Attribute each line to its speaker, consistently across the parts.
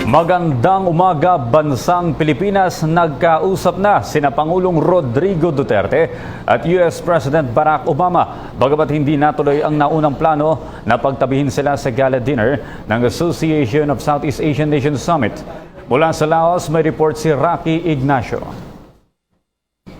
Speaker 1: Magandang umaga, bansang Pilipinas. Nagkausap na sina Pangulong Rodrigo Duterte at US President Barack Obama. Bagamat hindi natuloy ang naunang plano na pagtabihin sila sa gala dinner ng Association of Southeast Asian Nations Summit. Mula sa Laos, may report si Rocky Ignacio.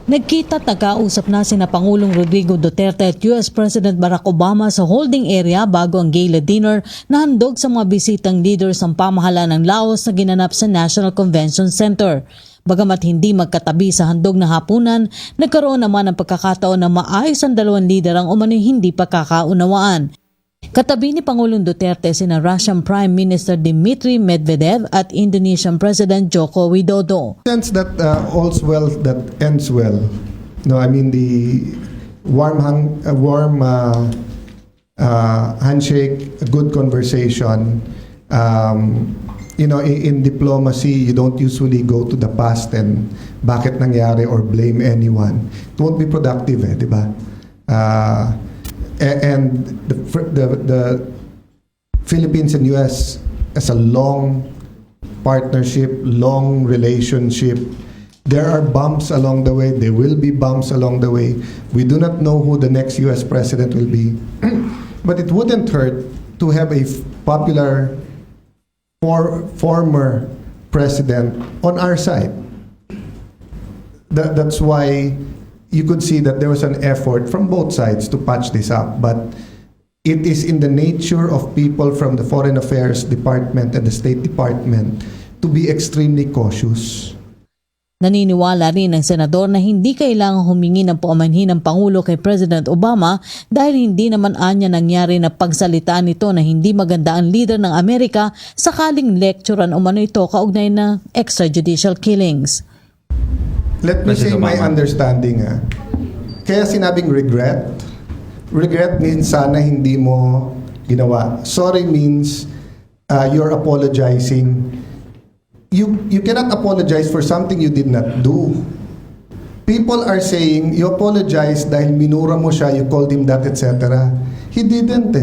Speaker 2: Nagkita at nagkausap na sina Pangulong Rodrigo Duterte at US President Barack Obama sa holding area bago ang gala dinner na handog sa mga bisitang leaders ng pamahalaan ng Laos na ginanap sa National Convention Center. Bagamat hindi magkatabi sa handog na hapunan, nagkaroon naman ng pagkakataon na maayos ang dalawang leader ang umano'y hindi pagkakaunawaan. Katabi ni Pangulong Duterte sina Russian Prime Minister Dmitry Medvedev at Indonesian President Joko Widodo.
Speaker 3: Sense that all's well that ends well. No, I mean the warm handshake, a good conversation. In diplomacy, you don't usually go to the past and bakit nangyari or blame anyone. It won't be productive, di ba? And the Philippines and US as a long partnership, long relationship. There are bumps along the way. There will be bumps along the way. We do not know who the next US president will be. But it wouldn't hurt to have a popular former president on our side. That's why you could see that there was an effort from both sides to patch this up. But it is in the nature of people from the Foreign Affairs Department and the State Department to be extremely cautious.
Speaker 2: Naniniwala rin ang senador na hindi kailangang humingi ng paumanhin ng Pangulo kay President Obama dahil hindi naman anya nangyari na pagsalitaan nito na hindi maganda ang leader ng Amerika sakaling lecturean umano ito kaugnay na extrajudicial killings.
Speaker 3: Let me say my understanding. Kaya sinabing regret. Regret means sana hindi mo ginawa. Sorry means you're apologizing. You cannot apologize for something you did not do. People are saying you apologize dahil minura mo siya, you called him that, etc. He didn't.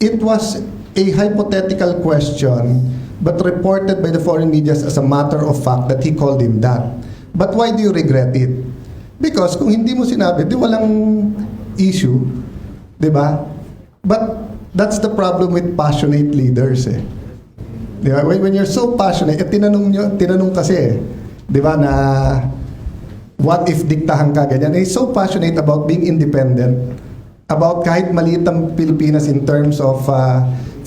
Speaker 3: It was a hypothetical question but reported by the foreign media as a matter of fact that he called him that. But why do you regret it? Because kung hindi mo sinabi, di walang issue. Di ba? But that's the problem with passionate leaders eh. Di ba? When you're so passionate, tinanong kasi di ba na what if diktahan ka ganyan? He's so passionate about being independent, about kahit maliit ang Pilipinas in terms of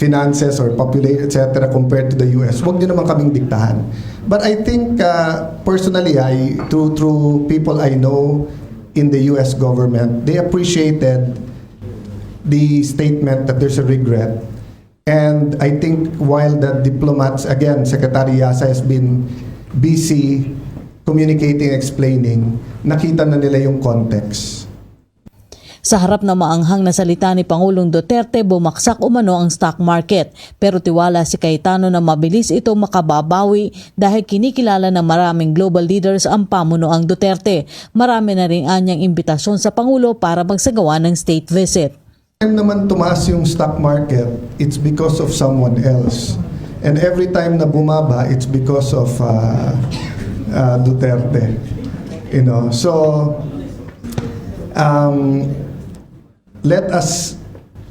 Speaker 3: finances or population, etc. compared to the US. Huwag niyo naman kaming diktahan. But I think personally, through people I know in the US government, they appreciated the statement that there's a regret. And I think while the diplomats, again, Secretary Yasa has been busy communicating, explaining, nakita na nila yung context.
Speaker 2: Sa harap ng maanghang na salita ni Pangulong Duterte, bumaksak umano ang stock market. Pero tiwala si Cayetano na mabilis ito makababawi dahil kinikilala ng maraming global leaders ang pamunuang Duterte. Marami na rin anyang imbitasyon sa Pangulo para magsagawa ng state visit.
Speaker 3: Time naman tumaas yung stock market, it's because of someone else. And every time na bumaba, it's because of Duterte. You know, so let us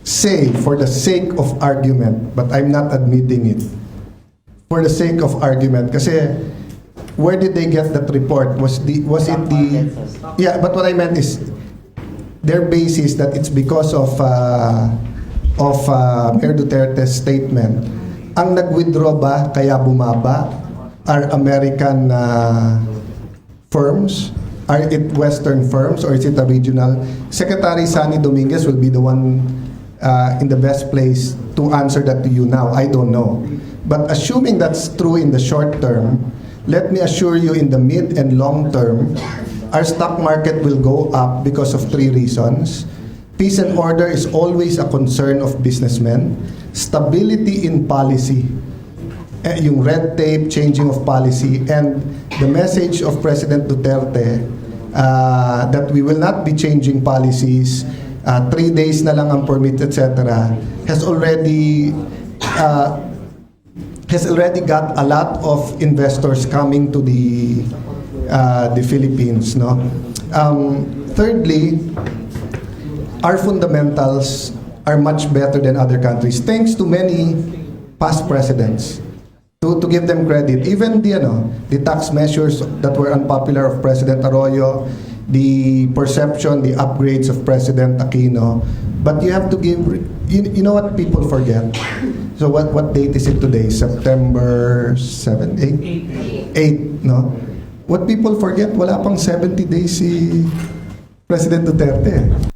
Speaker 3: say, for the sake of argument, but I'm not admitting it, for the sake of argument, kasi where did they get that report? Yeah, but what I meant is their basis that it's because of Mayor Duterte's statement. Ang nag-withdraw ba kaya bumaba are American firms? Are it Western firms or is it a regional? Secretary Sani Dominguez will be the one in the best place to answer that to you now. I don't know. But assuming that's true in the short term, let me assure you in the mid and long term, our stock market will go up because of 3 reasons. Peace and order is always a concern of businessmen. Stability in policy. Yung red tape, changing of policy, and the message of President Duterte that we will not be changing policies, 3 days na lang ang permit, etc., has already has already got a lot of investors coming to the Philippines. No. Thirdly, our fundamentals are much better than other countries thanks to many past presidents. To give them credit, even the tax measures that were unpopular of President Arroyo, the perception, the upgrades of President Aquino, but you have to give. You know what people forget. So what date is it today? September 7, 8? 8, no? What people forget, wala pang 70 days si President Duterte.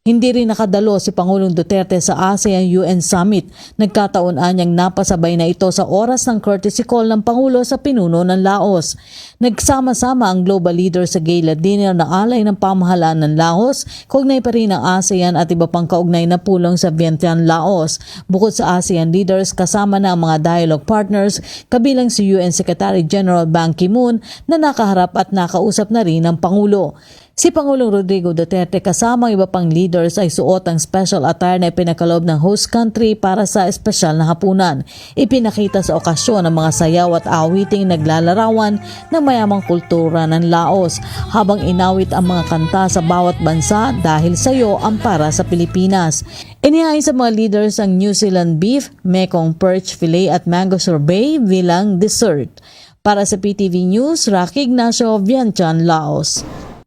Speaker 2: Hindi rin nakadalo si Pangulong Duterte sa ASEAN-UN Summit. Nagkataon niyang napasabay na ito sa oras ng courtesy call ng Pangulo sa pinuno ng Laos. Nagsama-sama ang global leader sa gala dinner na alay ng pamahalaan ng Laos, kaugnay pa rin ng ASEAN at iba pang kaugnay na pulong sa Vientiane, Laos. Bukod sa ASEAN leaders, kasama na ang mga dialogue partners, kabilang si UN Secretary General Ban Ki-moon na nakaharap at nakausap na rin ng Pangulo. Si Pangulong Rodrigo Duterte kasama ang iba pang leaders ay suot ang special attire na ipinakalob ng host country para sa espesyal na hapunan. Ipinakita sa okasyon ang mga sayaw at awiting naglalarawan ng mayamang kultura ng Laos habang inawit ang mga kanta sa bawat bansa dahil sayo ang para sa Pilipinas. Inihain sa mga leaders ang New Zealand beef, Mekong perch fillet at mango sorbet bilang dessert. Para sa PTV News, Rocky Ignacio, Vientiane, Laos.